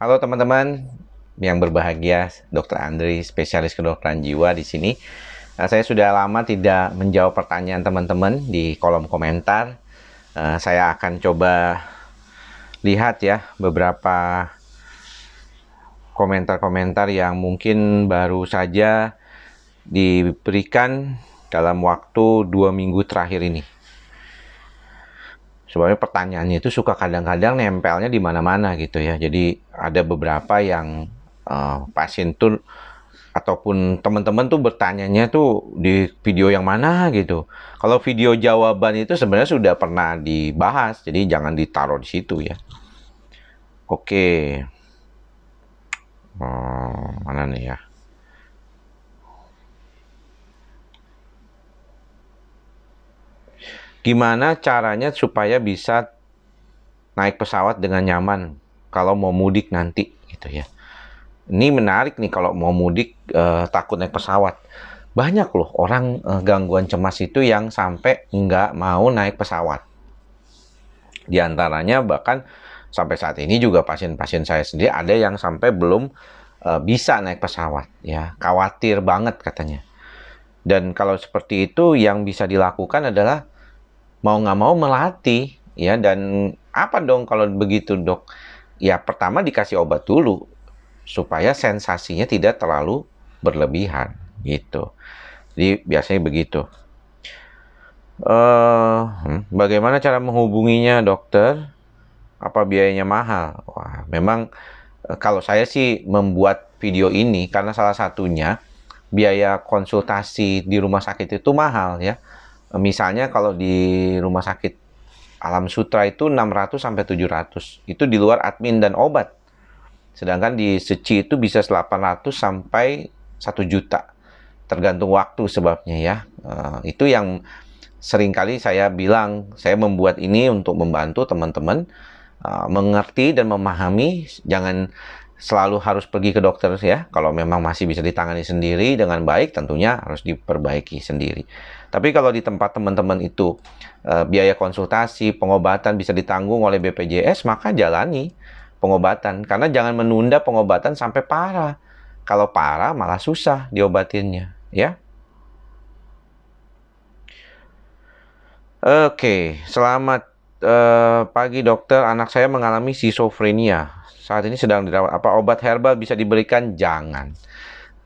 Halo teman-teman yang berbahagia, Dr. Andri, spesialis kedokteran jiwa di sini. Saya sudah lama tidak menjawab pertanyaan teman-teman di kolom komentar. Saya akan coba lihat ya beberapa komentar-komentar yang mungkin baru saja diberikan dalam waktu 2 minggu terakhir ini. Sebenarnya pertanyaannya itu suka kadang-kadang nempelnya di mana-mana gitu ya. Jadi ada beberapa yang pasien tuh ataupun teman-teman tuh bertanyanya tuh di video yang mana gitu. Kalau video jawaban itu sebenarnya sudah pernah dibahas, jadi jangan ditaruh di situ ya. Oke. Mana nih ya? Gimana caranya supaya bisa naik pesawat dengan nyaman kalau mau mudik nanti gitu ya. Ini menarik nih kalau mau mudik takut naik pesawat. Banyak loh orang gangguan cemas itu yang sampai nggak mau naik pesawat. Di antaranya bahkan sampai saat ini juga pasien-pasien saya sendiri ada yang sampai belum bisa naik pesawat ya, khawatir banget katanya. Dan kalau seperti itu yang bisa dilakukan adalah mau nggak mau melatih ya. Dan apa dong kalau begitu dok? Ya pertama dikasih obat dulu supaya sensasinya tidak terlalu berlebihan gitu. Jadi biasanya begitu. Bagaimana cara menghubunginya dokter? Apa biayanya mahal? Wah, memang kalau saya sih membuat video ini karena salah satunya biaya konsultasi di rumah sakit itu mahal ya. Misalnya kalau di rumah sakit Alam Sutra itu 600 sampai 700. Itu di luar admin dan obat. Sedangkan di Seci itu bisa 800 sampai 1 juta. Tergantung waktu sebabnya ya. Itu yang seringkali saya bilang, saya membuat ini untuk membantu teman-teman mengerti dan memahami. Jangan selalu harus pergi ke dokter ya. Kalau memang masih bisa ditangani sendiri dengan baik, tentunya harus diperbaiki sendiri. Tapi kalau di tempat teman-teman itu biaya konsultasi, pengobatan bisa ditanggung oleh BPJS, maka jalani pengobatan. Karena jangan menunda pengobatan sampai parah. Kalau parah malah susah diobatinnya, ya. Oke, selamat pagi dokter. Anak saya mengalami schizophrenia. Saat ini sedang dirawat. Apa obat herbal bisa diberikan? Jangan.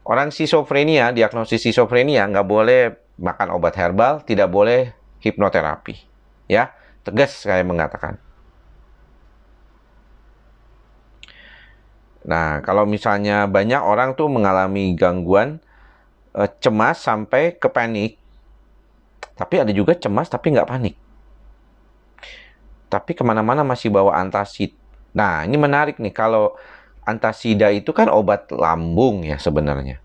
Orang schizophrenia, diagnosis schizophrenia, nggak boleh makan obat herbal, tidak boleh hipnoterapi. Ya, tegas saya mengatakan. Nah, kalau misalnya banyak orang tuh mengalami gangguan cemas sampai ke panik. Tapi ada juga cemas tapi nggak panik. Tapi kemana-mana masih bawa antacid. Nah, ini menarik nih. Kalau antasida itu kan obat lambung ya sebenarnya.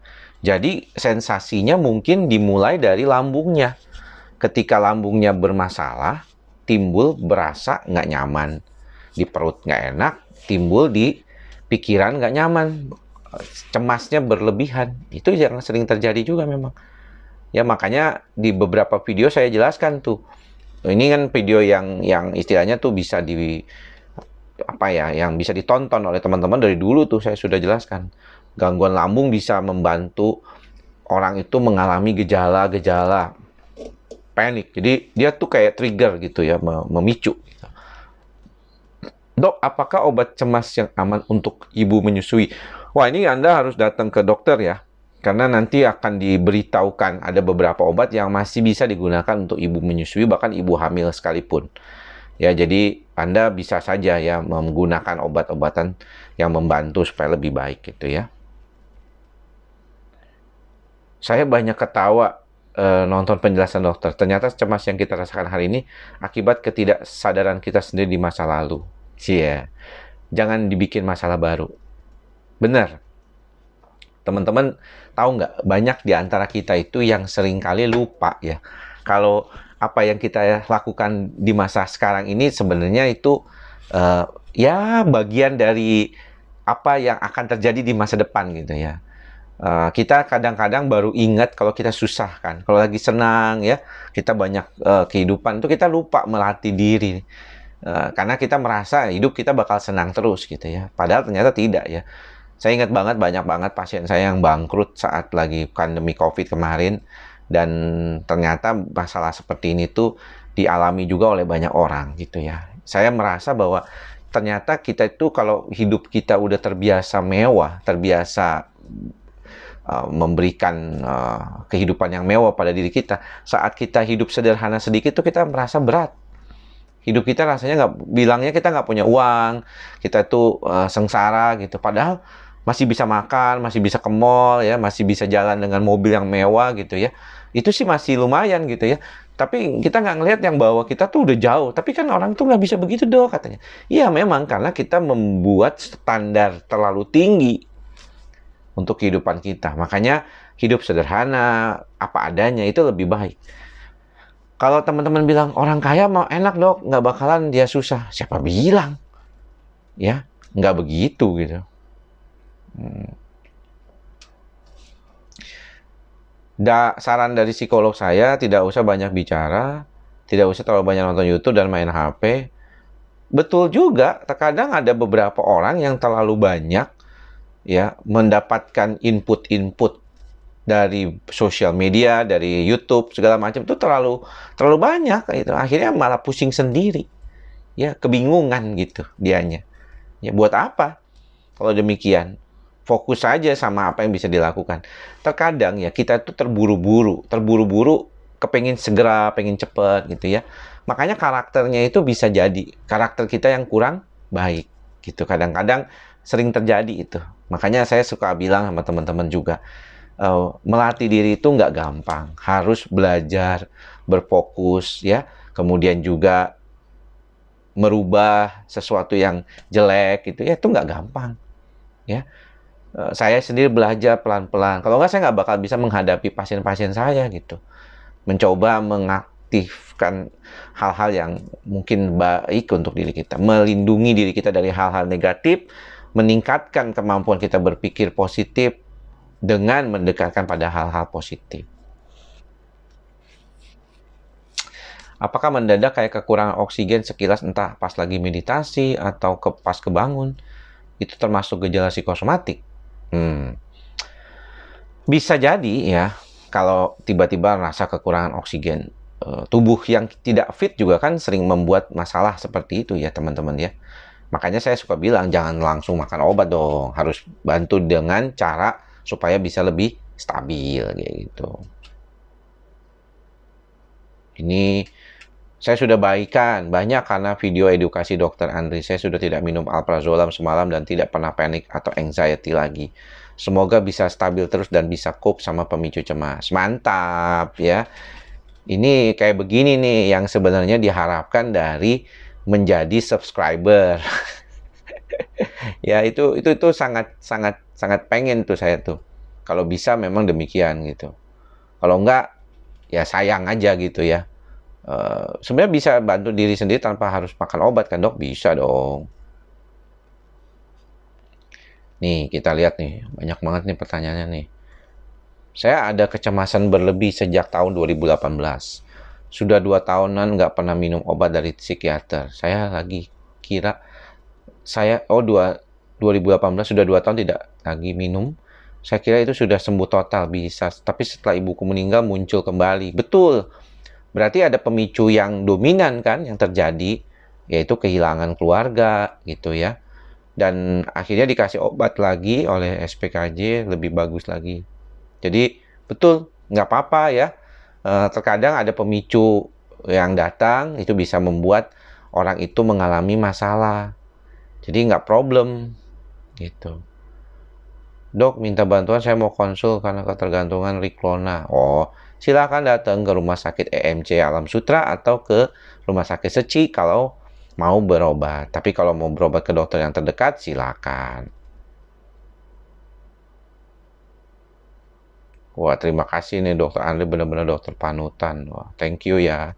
Jadi sensasinya mungkin dimulai dari lambungnya. Ketika lambungnya bermasalah, timbul berasa nggak nyaman. Di perut nggak enak, timbul di pikiran nggak nyaman. Cemasnya berlebihan. Itu yang sering terjadi juga memang. Ya makanya di beberapa video saya jelaskan tuh. Ini kan video yang istilahnya tuh bisa yang bisa ditonton oleh teman-teman dari dulu tuh saya sudah jelaskan. Gangguan lambung bisa membantu orang itu mengalami gejala-gejala panik. Jadi dia tuh kayak trigger gitu ya, memicu. Dok, apakah obat cemas yang aman untuk ibu menyusui? Wah, ini Anda harus datang ke dokter ya. Karena nanti akan diberitahukan ada beberapa obat yang masih bisa digunakan untuk ibu menyusui, bahkan ibu hamil sekalipun. Ya, jadi Anda bisa saja ya menggunakan obat-obatan yang membantu supaya lebih baik gitu ya. Saya banyak ketawa nonton penjelasan dokter. Ternyata cemas yang kita rasakan hari ini akibat ketidaksadaran kita sendiri di masa lalu. Cie, jangan dibikin masalah baru. Benar. Teman-teman tahu nggak, banyak di antara kita itu yang seringkali lupa ya. Kalau apa yang kita lakukan di masa sekarang ini sebenarnya itu ya bagian dari apa yang akan terjadi di masa depan gitu ya. Kita kadang-kadang baru ingat kalau kita susah kan. Kalau lagi senang ya, kita banyak kehidupan itu kita lupa melatih diri. Karena kita merasa hidup kita bakal senang terus gitu ya. Padahal ternyata tidak ya. Saya ingat banget banyak banget pasien saya yang bangkrut saat lagi pandemi COVID kemarin, dan ternyata masalah seperti ini tuh dialami juga oleh banyak orang gitu ya. Saya merasa bahwa ternyata kita itu kalau hidup kita udah terbiasa mewah, terbiasa memberikan kehidupan yang mewah pada diri kita, saat kita hidup sederhana sedikit tuh kita merasa berat. Hidup kita rasanya bilangnya kita nggak punya uang, kita tuh sengsara gitu. Padahal masih bisa makan, masih bisa ke mall ya, masih bisa jalan dengan mobil yang mewah gitu ya. Itu sih masih lumayan gitu ya. Tapi kita nggak ngelihat yang bahwa kita tuh udah jauh. Tapi kan orang tuh nggak bisa begitu dong katanya. Iya memang karena kita membuat standar terlalu tinggi untuk kehidupan kita. Makanya hidup sederhana, apa adanya itu lebih baik. Kalau teman-teman bilang orang kaya mau enak dok, nggak bakalan dia susah. Siapa bilang? Ya, nggak begitu gitu. Saran dari psikolog saya, tidak usah banyak bicara, tidak usah terlalu banyak nonton YouTube dan main HP. Betul juga, terkadang ada beberapa orang yang terlalu banyak ya mendapatkan input-input dari sosial media, dari YouTube segala macam itu terlalu banyak itu. Akhirnya malah pusing sendiri. Ya, kebingungan gitu dianya. Ya buat apa? Kalau demikian, fokus saja sama apa yang bisa dilakukan. Terkadang ya kita tuh terburu-buru kepengen segera, pengen cepet gitu ya. Makanya karakternya itu bisa jadi karakter kita yang kurang baik gitu. Kadang-kadang sering terjadi itu. Makanya saya suka bilang sama teman-teman juga, melatih diri itu nggak gampang. Harus belajar, berfokus ya. Kemudian juga merubah sesuatu yang jelek gitu ya, itu nggak gampang ya. Saya sendiri belajar pelan-pelan. Kalau nggak, saya nggak bakal bisa menghadapi pasien-pasien saya gitu. Mencoba mengaktifkan hal-hal yang mungkin baik untuk diri kita. Melindungi diri kita dari hal-hal negatif. Meningkatkan kemampuan kita berpikir positif dengan mendekatkan pada hal-hal positif. Apakah mendadak kayak kekurangan oksigen sekilas entah pas lagi meditasi atau pas kebangun? Itu termasuk gejala psikosomatik? Bisa jadi ya, kalau tiba-tiba rasa kekurangan oksigen. Tubuh yang tidak fit juga kan sering membuat masalah seperti itu ya teman-teman ya. Makanya saya suka bilang jangan langsung makan obat dong. Harus bantu dengan cara supaya bisa lebih stabil kayak gitu. Ini saya sudah baikan banyak karena video edukasi Dokter Andri. Saya sudah tidak minum alprazolam semalam dan tidak pernah panik atau anxiety lagi. Semoga bisa stabil terus dan bisa cope sama pemicu cemas. Mantap ya. Ini kayak begini nih yang sebenarnya diharapkan dari menjadi subscriber. Ya itu sangat pengen tuh saya tuh. Kalau bisa memang demikian gitu. Kalau enggak ya sayang aja gitu ya. Sebenarnya bisa bantu diri sendiri tanpa harus makan obat kan dok? Bisa dong. Nih kita lihat nih, banyak banget nih pertanyaannya nih. Saya ada kecemasan berlebih sejak tahun 2018. Sudah 2 tahunan nggak pernah minum obat dari psikiater. Saya lagi kira, 2018 sudah 2 tahun tidak lagi minum. Saya kira itu sudah sembuh total bisa. Tapi setelah ibuku meninggal muncul kembali. Betul. Berarti ada pemicu yang dominan kan yang terjadi. Yaitu kehilangan keluarga gitu ya. Dan akhirnya dikasih obat lagi oleh SPKJ lebih bagus lagi. Jadi betul, nggak apa-apa ya. Terkadang ada pemicu yang datang, itu bisa membuat orang itu mengalami masalah. Jadi nggak problem, gitu. Dok, minta bantuan, saya mau konsul karena ketergantungan Riklona. Oh, silakan datang ke Rumah Sakit EMC Alam Sutra atau ke Rumah Sakit Seci kalau mau berobat. Tapi kalau mau berobat ke dokter yang terdekat, silakan. Wah, terima kasih nih Dokter Andri, benar-benar dokter panutan. Wah, thank you ya.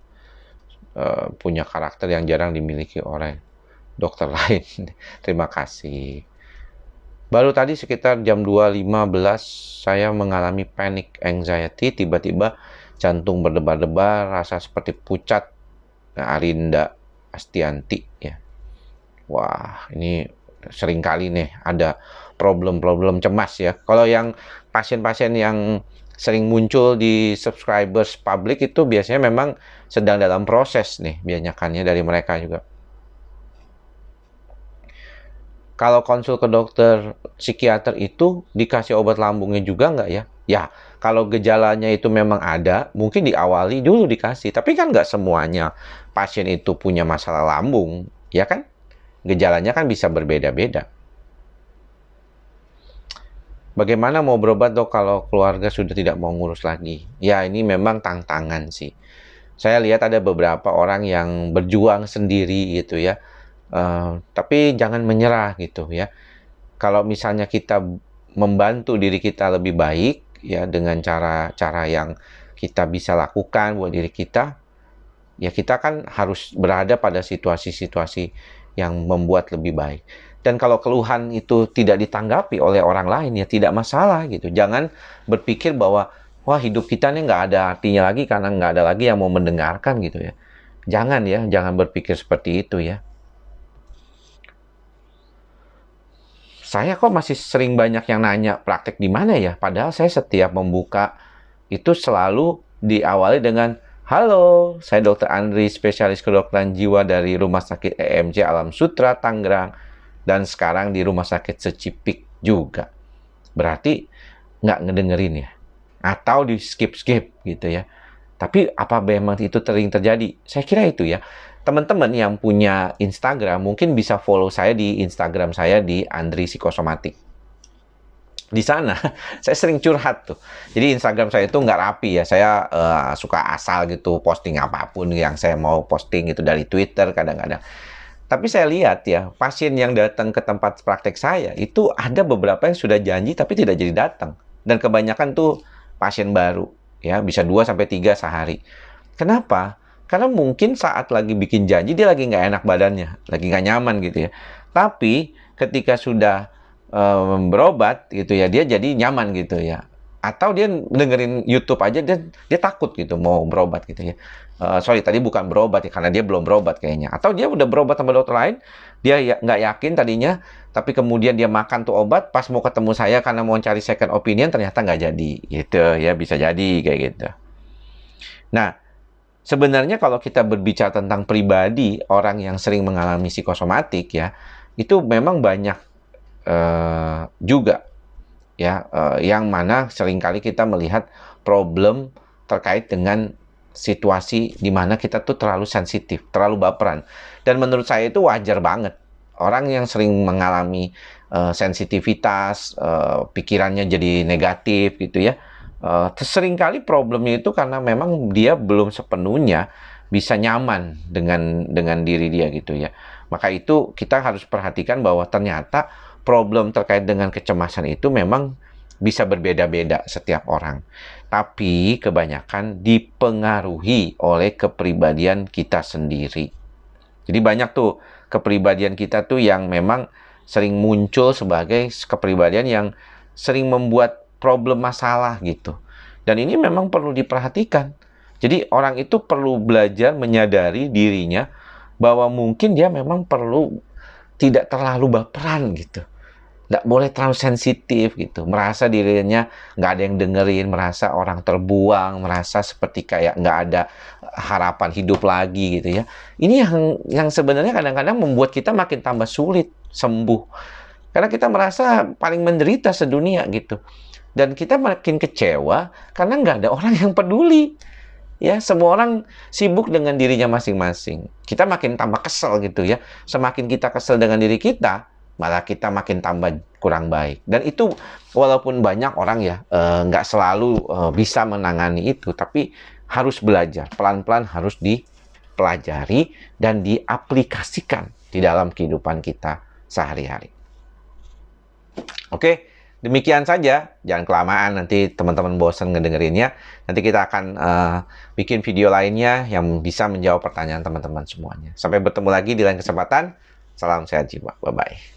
Punya karakter yang jarang dimiliki oleh dokter lain. Terima kasih. Baru tadi sekitar jam 2.15 saya mengalami panic anxiety. Tiba-tiba jantung berdebar-debar, rasa seperti pucat. Nah, Arinda Astianti ya. Wah, ini sering kali nih ada problem-problem cemas ya. Kalau yang pasien-pasien yang sering muncul di subscribers publik itu biasanya memang sedang dalam proses nih banyakannya dari mereka juga. Kalau konsul ke dokter psikiater itu dikasih obat lambungnya juga nggak ya? Ya, kalau gejalanya itu memang ada, mungkin diawali dulu dikasih. Tapi kan nggak semuanya pasien itu punya masalah lambung, ya kan? Gejalanya kan bisa berbeda-beda. Bagaimana mau berobat dok kalau keluarga sudah tidak mau ngurus lagi? Ya, ini memang tantangan sih. Saya lihat ada beberapa orang yang berjuang sendiri gitu ya. Tapi jangan menyerah gitu ya. Kalau misalnya kita membantu diri kita lebih baik ya dengan cara-cara yang kita bisa lakukan buat diri kita, ya kita kan harus berada pada situasi-situasi yang membuat lebih baik. Dan kalau keluhan itu tidak ditanggapi oleh orang lain, ya tidak masalah gitu. Jangan berpikir bahwa, wah hidup kita nih nggak ada artinya lagi karena nggak ada lagi yang mau mendengarkan gitu ya. Jangan ya, jangan berpikir seperti itu ya. Saya kok masih sering banyak yang nanya praktek di mana ya? Padahal saya setiap membuka itu selalu diawali dengan, halo, saya Dr. Andri, spesialis kedokteran jiwa dari Rumah Sakit EMJ Alam Sutra, Tangerang. Dan sekarang di Rumah Sakit Secipik juga. Berarti nggak ngedengerin ya. Atau di skip-skip gitu ya. Tapi apa memang itu sering terjadi? Saya kira itu ya. Teman-teman yang punya Instagram mungkin bisa follow saya di Instagram saya di Andri Psikosomatik. Di sana saya sering curhat tuh. Jadi Instagram saya itu nggak rapi ya. Saya suka asal gitu posting apapun yang saya mau posting itu dari Twitter kadang-kadang. Tapi saya lihat ya, pasien yang datang ke tempat praktek saya, itu ada beberapa yang sudah janji tapi tidak jadi datang. Dan kebanyakan tuh pasien baru, ya bisa 2-3 sehari. Kenapa? Karena mungkin saat lagi bikin janji, dia lagi nggak enak badannya, lagi nggak nyaman gitu ya. Tapi ketika sudah berobat gitu ya, dia jadi nyaman gitu ya. Atau dia dengerin YouTube aja, dia takut gitu mau berobat gitu ya. Sorry, tadi bukan berobat ya, karena dia belum berobat kayaknya. Atau dia udah berobat sama dokter lain, dia nggak yakin tadinya, tapi kemudian dia makan tuh obat, pas mau ketemu saya karena mau cari second opinion, ternyata nggak jadi. Gitu ya, bisa jadi kayak gitu. Nah, sebenarnya kalau kita berbicara tentang pribadi, orang yang sering mengalami psikosomatik ya, itu memang banyak juga ya, yang mana seringkali kita melihat problem terkait dengan situasi di mana kita tuh terlalu sensitif, terlalu baperan. Dan menurut saya itu wajar banget. Orang yang sering mengalami sensitivitas, pikirannya jadi negatif gitu ya. Seringkali problemnya itu karena memang dia belum sepenuhnya bisa nyaman dengan diri dia gitu ya. Maka itu kita harus perhatikan bahwa ternyata problem terkait dengan kecemasan itu memang bisa berbeda-beda setiap orang. Tapi kebanyakan dipengaruhi oleh kepribadian kita sendiri. Jadi banyak tuh kepribadian kita tuh yang memang sering muncul sebagai kepribadian yang sering membuat problem masalah gitu. Dan ini memang perlu diperhatikan. Jadi orang itu perlu belajar menyadari dirinya bahwa mungkin dia memang perlu tidak terlalu baperan gitu. Nggak boleh terlalu sensitif gitu, merasa dirinya nggak ada yang dengerin, merasa orang terbuang, merasa seperti kayak nggak ada harapan hidup lagi gitu ya. Ini yang sebenarnya kadang-kadang membuat kita makin tambah sulit sembuh. Karena kita merasa paling menderita sedunia gitu. Dan kita makin kecewa karena nggak ada orang yang peduli. Ya, semua orang sibuk dengan dirinya masing-masing. Kita makin tambah kesel gitu ya. Semakin kita kesel dengan diri kita, malah kita makin tambah kurang baik. Dan itu walaupun banyak orang ya nggak selalu bisa menangani itu, tapi harus belajar. Pelan-pelan harus dipelajari dan diaplikasikan di dalam kehidupan kita sehari-hari. Oke, demikian saja. Jangan kelamaan, nanti teman-teman bosan ngedengerinnya. Nanti kita akan bikin video lainnya yang bisa menjawab pertanyaan teman-teman semuanya. Sampai bertemu lagi di lain kesempatan. Salam sehat jiwa. Bye-bye.